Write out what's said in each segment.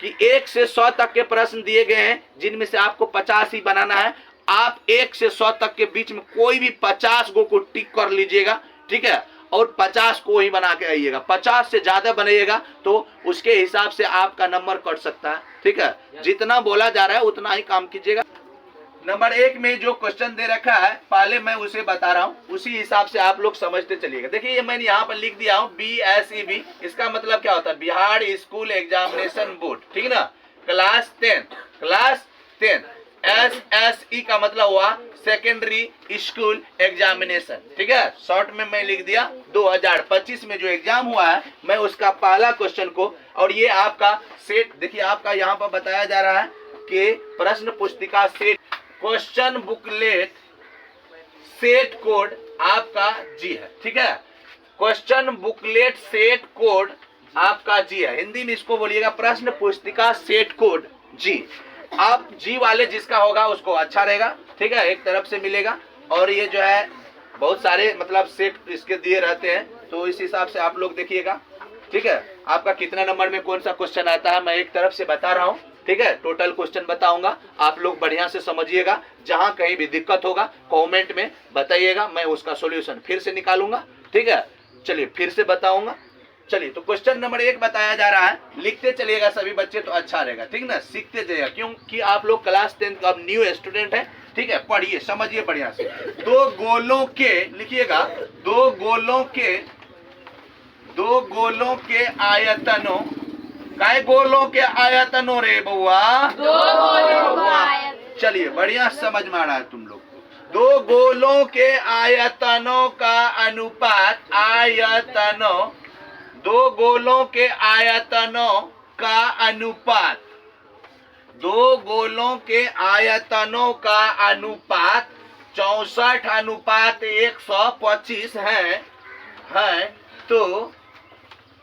कि 1 से 100 तक के प्रश्न दिए गए हैं, जिनमें से आपको 50 ही बनाना है। आप 1 से 100 तक के बीच में कोई भी 50 को टिक कर लीजिएगा, ठीक है, और 50 को ही बना के आइएगा। 50 से ज्यादा बनाइएगा तो उसके हिसाब से आपका नंबर कट सकता है, ठीक है। जितना बोला जा रहा है उतना ही काम कीजिएगा। नंबर 1 में जो क्वेश्चन दे रखा है, पहले मैं उसे बता रहा हूँ, उसी हिसाब से आप लोग समझते चलिएगा। देखिए ये मैंने यहाँ पर लिख दिया हूँ BSEB, इसका मतलब क्या होता है? बिहार स्कूल एग्जामिनेशन बोर्ड, ठीक ना, क्लास 10। SSE का मतलब हुआ सेकेंडरी स्कूल एग्जामिनेशन, ठीक है। शॉर्ट में मैं लिख दिया 2025 में जो एग्जाम हुआ है, मैं उसका पहला क्वेश्चन को, और ये आपका सेट, देखिए आपका यहाँ पर बताया जा रहा है कि प्रश्न पुस्तिका set, question booklet set code आपका जी है, ठीक है। क्वेश्चन बुकलेट सेट कोड आपका जी है। हिंदी में इसको बोलिएगा प्रश्न पुस्तिका सेट कोड जी। आप जी वाले जिसका होगा उसको अच्छा रहेगा, ठीक है, एक तरफ से मिलेगा। और ये जो है बहुत सारे मतलब सेट इसके दिए रहते हैं, तो इस हिसाब से आप लोग देखिएगा, ठीक है। आपका कितना नंबर में कौन सा क्वेश्चन आता है मैं एक तरफ से बता रहा हूँ, ठीक है। टोटल क्वेश्चन बताऊंगा, आप लोग बढ़िया से समझिएगा। जहां कहीं भी दिक्कत होगा कमेंट में बताइएगा, मैं उसका सॉल्यूशन फिर से निकालूंगा, ठीक है। चलिए फिर से बताऊंगा। चलिए तो क्वेश्चन नंबर 1 बताया जा रहा है, लिखते चलिएगा सभी बच्चे तो अच्छा रहेगा, ठीक ना, सीखते जाइएगा, क्योंकि आप लोग क्लास 10 का अब न्यू स्टूडेंट है, ठीक है। पढ़िए समझिए बढ़िया से। दो गोलों के, लिखिएगा, दो गोलों के आयतनों, काय गोलों के आयतनों रे बउआ? 2 गोलों का आयतन। चलिए बढ़िया समझ में आ रहा है तुम लोग को। 2 गोलों के आयतनों का अनुपात, 2 गोलों के आयतनों का अनुपात, 2 गोलों के आयतनों का अनुपात 64:125 है।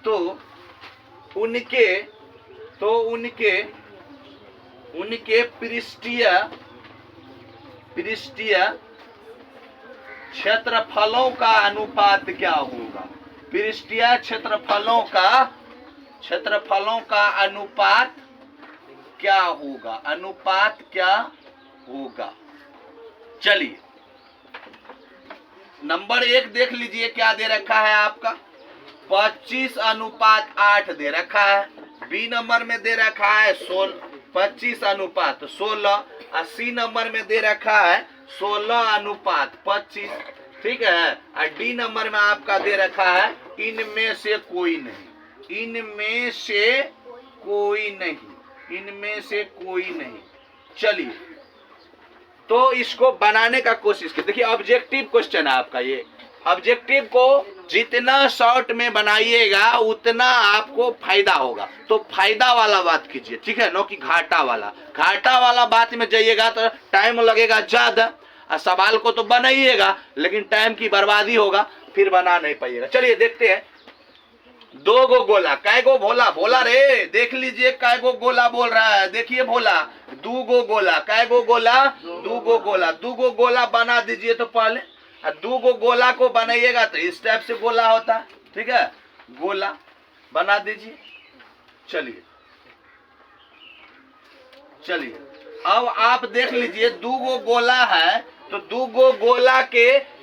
तो उनके पृष्ठीय क्षेत्रफलों का अनुपात क्या होगा? पृष्ठीय क्षेत्रफलों का अनुपात क्या होगा? अनुपात क्या होगा? चलिए नंबर 1 देख लीजिए क्या दे रखा है आपका, 25:8 दे रखा है। बी नंबर में दे रखा है 25:16। 80 नंबर में दे रखा है 16:25, ठीक है। और डी नंबर में आपका दे रखा है इनमें से कोई नहीं। चलिए तो इसको बनाने का कोशिश कीजिए। देखिए ऑब्जेक्टिव क्वेश्चन है आपका, ये ऑब्जेक्टिव को जितना शॉर्ट में बनाइएगा उतना आपको फायदा होगा। तो फायदा वाला बात कीजिए, ठीक है, न कि घाटा वाला बात में जाइएगा तो टाइम लगेगा ज्यादा, और सवाल को तो बनाइएगा लेकिन टाइम की बर्बादी होगा, फिर बना नहीं पाइएगा। चलिए देखते हैं। 2 गोला, काय गो भोला रे, देख लीजिए काय गो गोला बोल रहा है, देखिए भोला। 2 गोला, काय गो गोला? 2 गोला। 2 गोला बना दीजिए तो पहले, 2 गोला को बनाइएगा तो इस टाइप से गोला होता है, ठीक है, गोला बना दीजिए। चलिए अब आप देख लीजिए 2 गोला है, तो 2 गोला के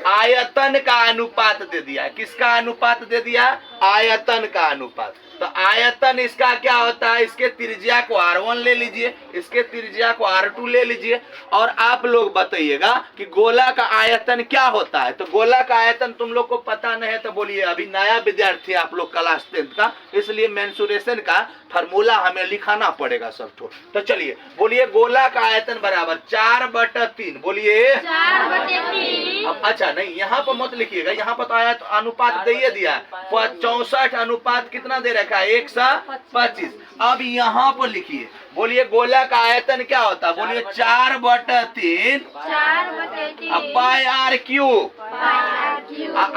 आयतन का अनुपात दे दिया। किसका अनुपात दे दिया? आयतन का अनुपात। तो आयतन इसका क्या होता है? इसके त्रिज्या को R1 ले लीजिए, इसके त्रिज्या को R2 ले लीजिए, और आप लोग बताइएगा कि गोला का आयतन क्या होता है। तो गोला का आयतन तुम लोग को पता नहीं है तो बोलिए, अभी नया विद्यार्थी आप लोग क्लास 10 का, इसलिए मेंसुरेशन का फार्मूला हमें लिखाना पड़ेगा सब। तो चलिए बोलिए, गोला का आयतन बराबर 4/3। बोलिए 4/3। अच्छा नहीं, यहाँ पर मत लिखिएगा, यहाँ पर तो आयत अनुपात दे दिया है, 64 अनुपात कितना दे रखा है? 125। अब यहाँ पर लिखिए, बोलिए गोला का आयतन क्या होता है? बोलिए 4/3 पाई R क्यूब,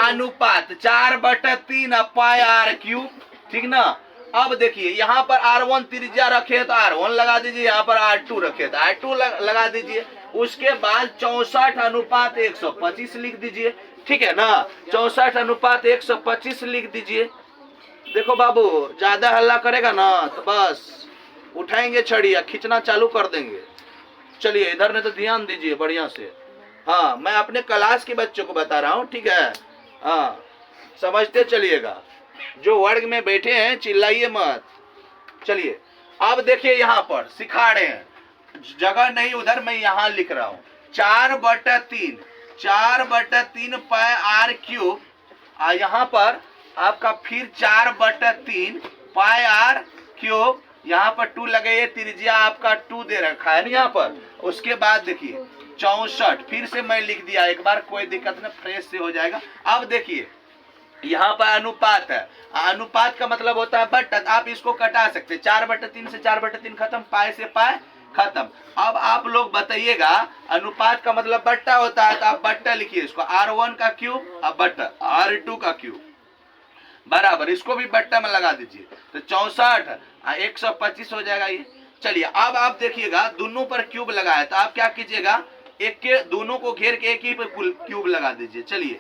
अनुपात 4/3 पाई R क्यूब, ठीक ना। अब देखिए यहाँ पर R1 त्रिज्या रखे तो R1 लगा दीजिए, यहाँ पर R2 रखे तो R2 लगा दीजिए। उसके बाद 64:125 लिख दीजिए, ठीक है ना। 64:125 लिख दीजिए। देखो बाबू, ज्यादा हल्ला करेगा ना तो बस उठाएंगे छड़ी या खींचना चालू कर देंगे। चलिए इधर ने तो ध्यान दीजिए बढ़िया से। हाँ, मैं अपने क्लास के बच्चों को बता रहा हूँ, ठीक है। हाँ, समझते चलिएगा। जो वर्ग में बैठे हैं चिल्लाइए मत। चलिए अब देखिए, यहाँ पर सिखा रहे हैं, जगह नहीं उधर, मैं यहाँ लिख रहा हूँ 4/3, 4/3 पाई आर क्यूब। यहाँ पर आपका फिर 4/3 पाई आर क्यूब, यहाँ पर 2 लगे, त्रिज्या आपका 2 दे रखा है ना यहाँ पर। उसके बाद देखिए 64, फिर से मैं लिख दिया एक बार, कोई दिक्कत नहीं, फ्रेश से हो जाएगा। अब देखिए यहाँ पर अनुपात है, अनुपात का मतलब होता है बट्टा, आप इसको कटा सकते हैं, 4/3 से 4/3 खत्म, पाई से पाई खत्म। अब आप लोग बताइएगा, अनुपात का मतलब बट्टा होता है, तो आप बट्टा लिखिए इसको, R1 का क्यूब अब बट्टा R2 का क्यूब बराबर, इसको भी बट्टा में लगा दीजिए, तो 64 125 हो जाएगा ये। चलिए अब आप देखिएगा, दोनों पर क्यूब लगाया, तो आप क्या कीजिएगा, एक के दोनों को घेर के एक ही पे क्यूब लगा दीजिए। चलिए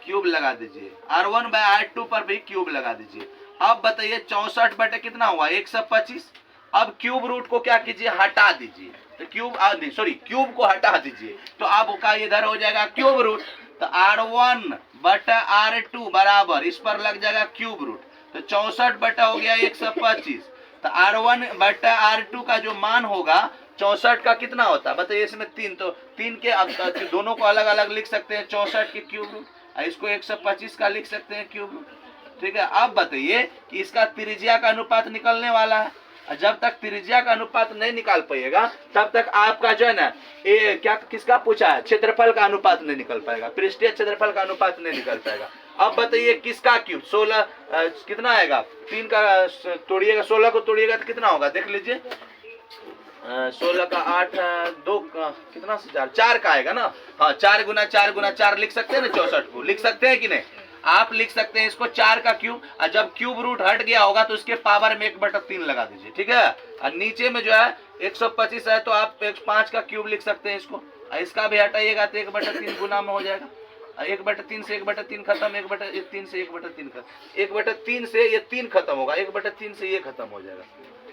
क्यूब लगा दीजिए, R1/R2 पर भी क्यूब लगा दीजिए। अब बताइए 64 बटे कितना हुआ, 125। अब क्यूब रूट को क्या कीजिए, हटा दीजिए, तो क्यूब क्यूब को हटा दीजिए, तो आपका इधर हो जाएगा क्यूब रूट, तो R1/R2 बराबर, इस पर लग जाएगा क्यूब रूट, तो 64 बटा हो गया 125, तो R1/R2 का जो मान होगा 64 का कितना होता है बताइए, इसमें 3, तो 3 के दोनों को अलग अलग लिख सकते हैं, 64 के क्यूब रूट, इसको 125 का लिख सकते हैं क्यूब रूट, ठीक है। अब बताइए कि इसका त्रिज्या का अनुपात निकलने वाला है, जब तक त्रिज्या का अनुपात नहीं निकाल पाइएगा तब तक आपका जो है ना, ये क्या किसका पूछा है, क्षेत्रफल का अनुपात नहीं निकल पाएगा, पृष्ठीय क्षेत्रफल का अनुपात नहीं निकल पाएगा। अब बताइए किसका क्यूब, 16 कितना आएगा, 3 का तोड़िएगा, 16 को तोड़िएगा तो कितना होगा देख लीजिए, 16 का 8 2 कितना से 4 का आएगा ना। हाँ, 4 गुना 4 गुना 4 लिख सकते हैं ना, 64 को लिख सकते हैं कि नहीं, आप लिख सकते हैं इसको 4 का क्यूब, और जब क्यूब रूट हट गया होगा तो उसके पावर में 1/3 लगा दीजिए, ठीक है। और नीचे में जो है 125 है, तो आप 5 का क्यूब लिख सकते हैं इसको, इसका भी हटाइएगा तो 1/3 गुना में हो जाएगा, 1/3 से 1/3 खत्म, 1/3 से 1/3 खत्म, 1/3 से ये 3 खत्म होगा, 1/3 से ये खत्म हो जाएगा,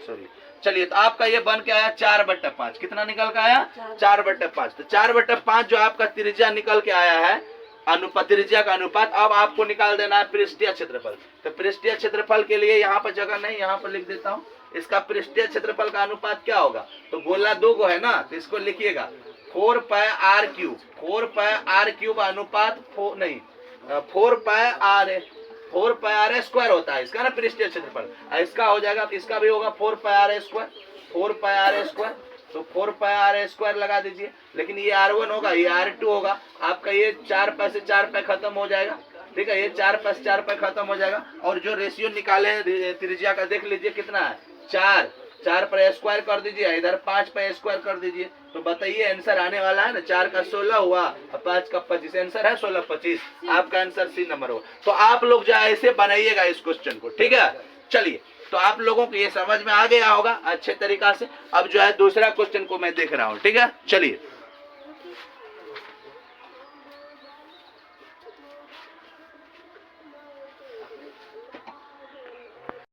सॉरी। चलिए तो आपका ये बन के आया 4/5, कितना निकल के आया 4/5, तो 4/5 जो आपका त्रिज्या निकल के आया है, अनुपात, त्रिज्या का अनुपात। अब आपको निकाल देना है पृष्ठीय क्षेत्रफल, तो पृष्ठीय क्षेत्रफल के लिए यहाँ पर जगह नहीं, यहाँ पर लिख देता हूँ, इसका पृष्ठीय क्षेत्रफल का अनुपात क्या होगा, तो गोला 2 गो है ना, तो इसको लिखिएगा 4πr3, 4πr3 अनुपात 4πr² होता है इसका ना पृष्ठीय क्षेत्रफल, इसका हो जाएगा, इसका भी होगा 4πr², 4πr², तो 4πr² लगा दीजिए, लेकिन ये R1 होगा, ये R2 होगा, आपका ये 4 π से 4 π खत्म हो जाएगा, ठीक है, ये 4 π से 4 π खत्म हो जाएगा। और जो रेशियो निकाले हैं त्रिज्या का देख लीजिए कितना है, 4 पर स्क्वायर कर दीजिए, इधर 5 पर स्क्वायर कर दीजिए, तो बताइए आंसर आने वाला है ना, 4 का 16 हुआ और 5 का 25, आंसर है 16 25, आपका आंसर C नंबर होगा। तो आप लोग जो ऐसे बनाइएगा इस क्वेश्चन को, ठीक है। चलिए तो आप लोगों को ये समझ में आ गया होगा अच्छे तरीका से। अब जो है दूसरा क्वेश्चन को मैं देख रहा हूँ, ठीक है। चलिए